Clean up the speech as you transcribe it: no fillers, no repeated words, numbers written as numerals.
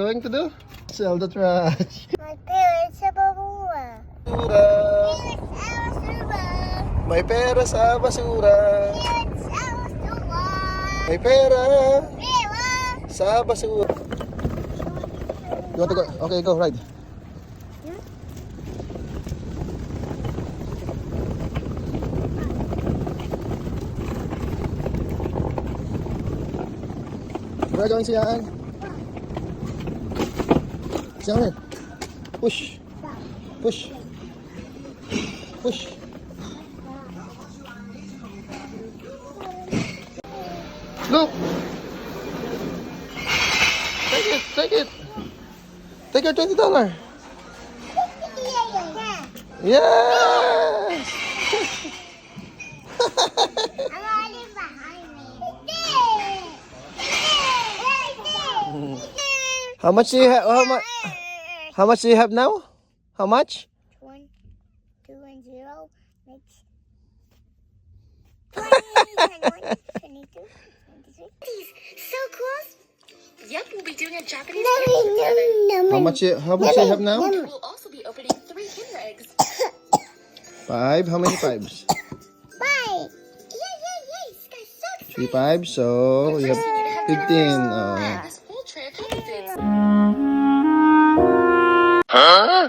Going to do? Sell the trash. My parents sa babura. Basura. May pera sa basura. May pera sa basura. Parents sa basura. May pera Pera. sa basura. You want to go? Okay, go, ride. We're going Sian. Sian. Push. Push. Push. Look. Take it. Take it. Take your $20. Yes. I'm already behind me. How much do you have? How much do you have now? How much? 1, 2, and 0 makes 20, 21, 22, 23. So cool. Yep, we'll be doing a Japanese dance together. How much you have now? We'll also be opening 3 Kinder eggs. 5. How many 5s? Bye. Yay. This guy's so excited. 3 5. So you have 15. This whole tray of Happy Foods. Huh?